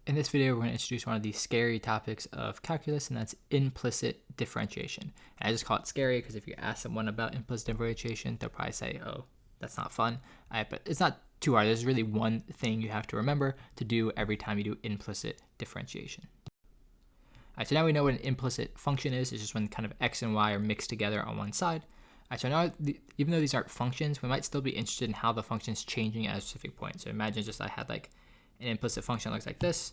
In this video, we're going to introduce one of the scary topics of calculus, and that's implicit differentiation. And I just call it scary because if you ask someone about implicit differentiation, they'll probably say, oh, that's not fun. But it's not too hard. There's really one thing you have to remember to do every time you do implicit differentiation. All right, so now we know what an implicit function is. It's just when kind of x and y are mixed together on one side. All right, so now, even though these aren't functions, we might still be interested in how the function is changing at a specific point. So imagine just I had like an implicit function that looks like this.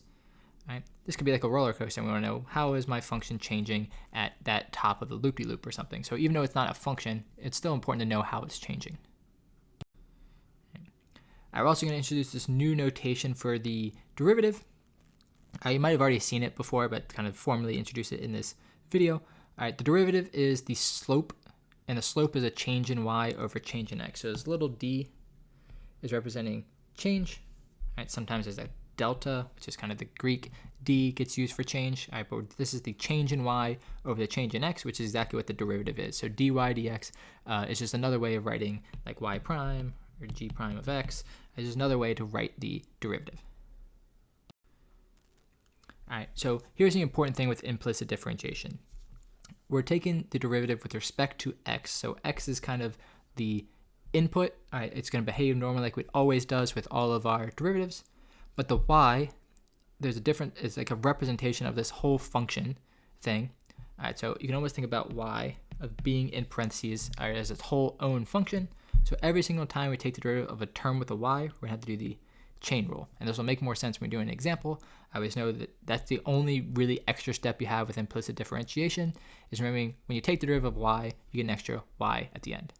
Right? This could be like a roller coaster, and we want to know how is my function changing at that top of the loop-de-loop or something. So even though it's not a function, it's still important to know how it's changing. We're also going to introduce this new notation for the derivative. You might have already seen it before, but kind of formally introduce it in this video. All right, the derivative is the slope, and the slope is a change in y over change in x. So this little d is representing change. All right, sometimes there's a delta, which is kind of the Greek d gets used for change. All right, but this is the change in y over the change in x, which is exactly what the derivative is. So dy dx is just another way of writing like y prime or g prime of x. It's just another way to write the derivative. All right, so here's the important thing with implicit differentiation. We're taking the derivative with respect to x. So x is kind of the input. All right, it's going to behave normally like it always does with all of our derivatives. But the y, there's a different, it's like a representation of this whole function thing. All right, so you can almost think about y of being in parentheses as its whole own function. So every single time we take the derivative of a term with a y, we're going to have to do the chain rule. And this will make more sense when we do an example. I always know that that's the only really extra step you have with implicit differentiation, is remembering when you take the derivative of y, you get an extra y at the end.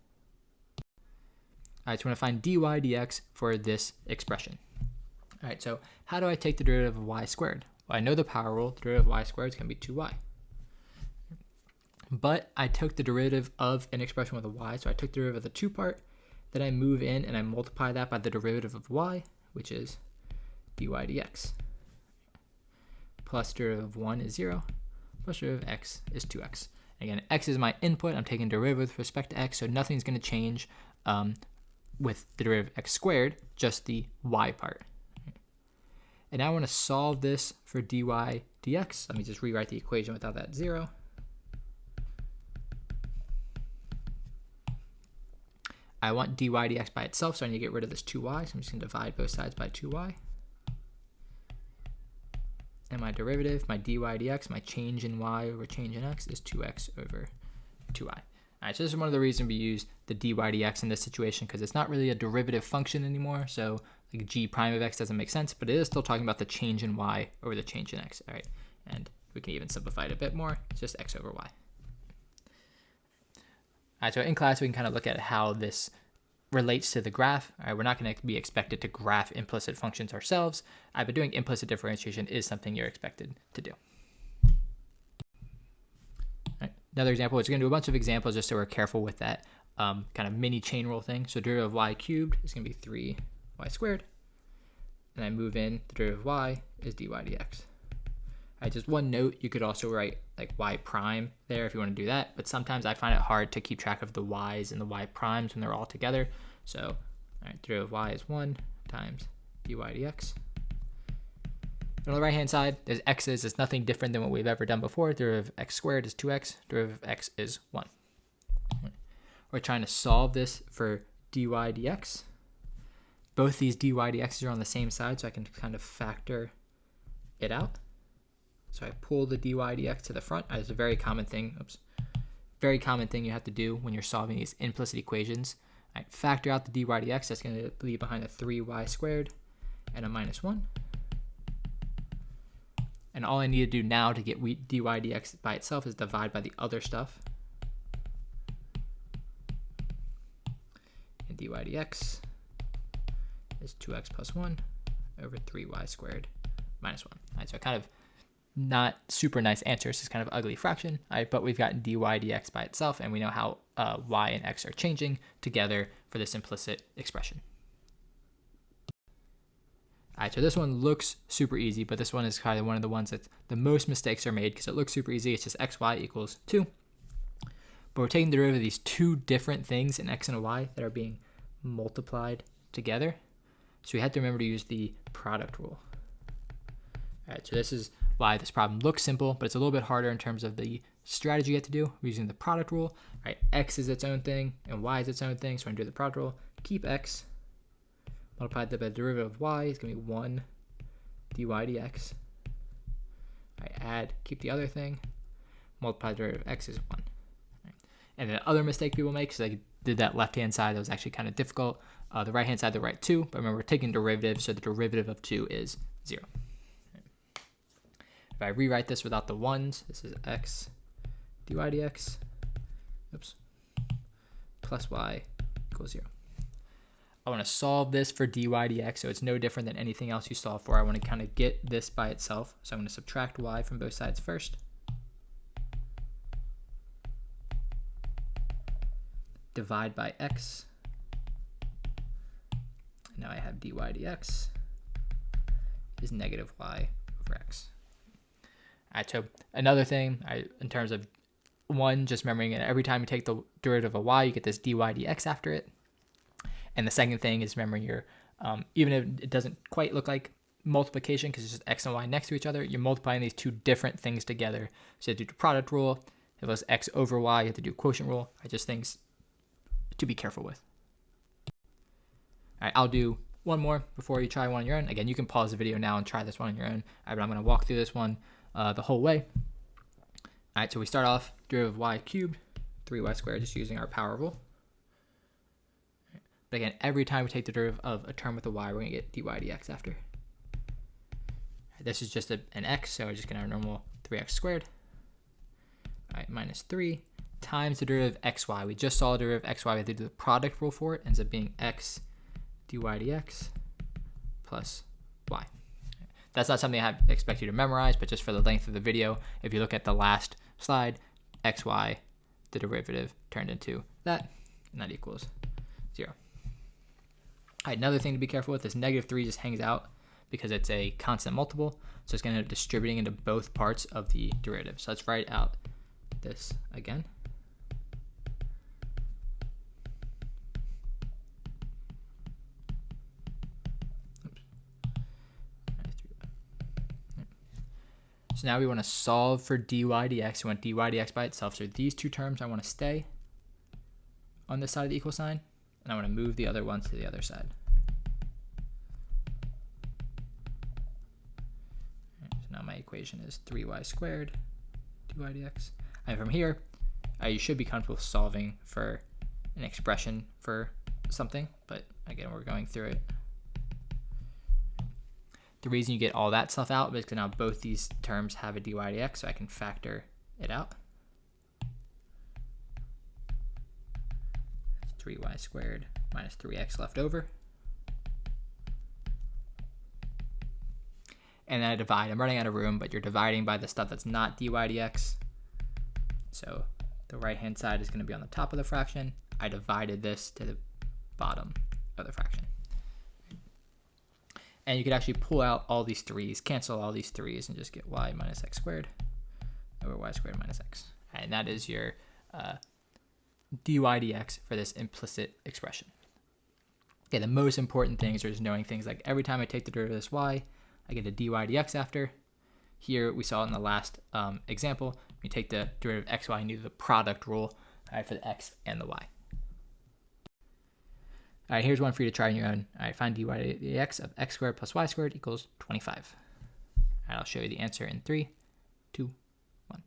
All right, so we're going to find dy dx for this expression. All right, so how do I take the derivative of y squared? Well, I know the power rule. The derivative of y squared is going to be 2y. But I took the derivative of an expression with a y, so I took the derivative of the 2 part. Then I move in and I multiply that by the derivative of y, which is dy dx. Plus derivative of 1 is 0, plus derivative of x is 2x. Again, x is my input. I'm taking derivative with respect to x, so nothing's going to change with the derivative of x squared, just the y part. And now I want to solve this for dy dx. Let me just rewrite the equation without that 0. I want dy dx by itself, so I need to get rid of this 2y. So I'm just going to divide both sides by 2y. And my derivative, my dy dx, my change in y over change in x is 2x over 2y. All right, so this is one of the reasons we use the dy dx in this situation, because it's not really a derivative function anymore. So like g prime of x doesn't make sense, but it is still talking about the change in y over the change in x. All right, and we can even simplify it a bit more. It's just x over y. All right, so in class we can kind of look at how this relates to the graph. All right, we're not going to be expected to graph implicit functions ourselves, but doing implicit differentiation is something you're expected to do. Another example, it's going to do a bunch of examples just so we're careful with that kind of mini chain rule thing. So derivative of y cubed is going to be 3y squared. And I move in, the derivative of y is dy dx. All right, just one note, you could also write like y prime there if you want to do that. But sometimes I find it hard to keep track of the y's and the y primes when they're all together. So all right, derivative of y is 1 times dy dx. And on the right-hand side, there's x's. It's nothing different than what we've ever done before. Derivative of x squared is 2x. Derivative of x is 1. We're trying to solve this for dy dx. Both these dy dx's are on the same side, so I can kind of factor it out. So I pull the dy dx to the front. It's a very common thing. Very common thing you have to do when you're solving these implicit equations. I factor out the dy dx. That's going to leave behind a 3y squared and a minus 1. And all I need to do now to get dy dx by itself is divide by the other stuff. And dy dx is 2x plus 1 over 3y squared minus 1. All right, so kind of not super nice answers. It's kind of ugly fraction. All right, but we've got dy dx by itself, and we know how y and x are changing together for this implicit expression. All right, so this one looks super easy, but this one is kind of one of the ones that the most mistakes are made because it looks super easy. It's just xy equals 2. But we're taking the derivative of these two different things, an x and a y, that are being multiplied together. So we have to remember to use the product rule. All right, so this is why this problem looks simple, but it's a little bit harder in terms of the strategy you have to do. We're using the product rule. All right, x is its own thing and y is its own thing. So we're gonna do the product rule. Keep x multiplied by the derivative of y is gonna be 1 dy dx. All right, add, keep the other thing, multiply the derivative of x is 1. All right. And the other mistake people make is they did that left-hand side. That was actually kind of difficult. The right-hand side, they write 2, but remember we're taking derivative, so the derivative of 2 is 0. If I rewrite this without the 1s, this is x dy dx, oops, plus y equals 0. I want to solve this for dy dx, so it's no different than anything else you solve for. I want to kind of get this by itself, so I'm going to subtract y from both sides first. Divide by x. Now I have dy dx is negative y over x. All right, so another thing, in terms of one, just remembering it, every time you take the derivative of y, you get this dy dx after it. And the second thing is remembering your, even if it doesn't quite look like multiplication because it's just x and y next to each other, you're multiplying these two different things together. So you have to do the product rule. If it was x over y, you have to do quotient rule. Just things to be careful with. All right, I'll do one more before you try one on your own. Again, you can pause the video now and try this one on your own. All right, but I'm going to walk through this one the whole way. All right, so we start off derivative of y cubed, 3y squared, just using our power rule. But again, every time we take the derivative of a term with a y, we're going to get dy dx after. Right, this is just an x, so we're just going to have normal 3x squared. All right, minus 3 times the derivative of xy. We just saw the derivative of xy. We have to do the product rule for it. It ends up being x dy dx plus y. That's not something I expect you to memorize, but just for the length of the video, if you look at the last slide, xy, the derivative turned into that, and that equals 0. All right, another thing to be careful with is negative 3 just hangs out because it's a constant multiple, so it's going to end up distributing into both parts of the derivative. So let's write out this again. So now we want to solve for dy dx. We want dy dx by itself. So these two terms I want to stay on this side of the equal sign, and I want to move the other ones to the other side. Right, so now my equation is 3y squared dy dx. And from here, you should be comfortable solving for an expression for something, but again, we're going through it. The reason you get all that stuff out is because now both these terms have a dy dx, so I can factor it out. That's 3y squared minus 3x left over. And then I divide. I'm running out of room, but you're dividing by the stuff that's not dy dx. So the right-hand side is going to be on the top of the fraction. I divided this to the bottom of the fraction. And you could actually pull out all these 3's, cancel all these 3's, and just get y minus x squared over y squared minus x. And that is your dy dx for this implicit expression. Okay, the most important things are just knowing things like every time I take the derivative of this y, I get a dy dx after. Here we saw in the last example, we take the derivative of xy and do the product rule for the x and the y. All right, here's one for you to try on your own. All right, find dy dx of x squared plus y squared equals 25. All right, I'll show you the answer in 3, 2, 1.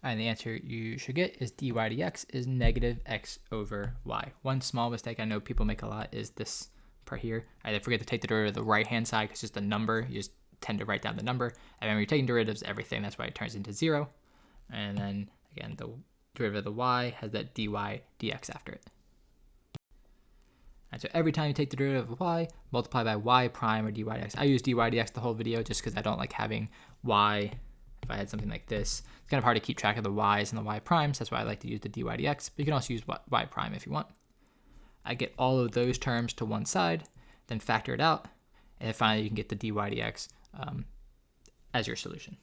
And the answer you should get is dy dx is negative x over y. One small mistake I know people make a lot is this part here. They forget to take the derivative of the right-hand side because it's just a number. You just tend to write down the number. And when you're taking derivatives of everything, that's why it turns into 0. And then, again, the derivative of the y has that dy dx after it. And so every time you take the derivative of y, multiply by y prime or dy dx. I use dy dx the whole video just because I don't like having y. If I had something like this, it's kind of hard to keep track of the y's and the y primes. That's why I like to use the dy dx. But you can also use y prime if you want. I get all of those terms to one side, then factor it out, and then finally you can get the dy dx as your solution.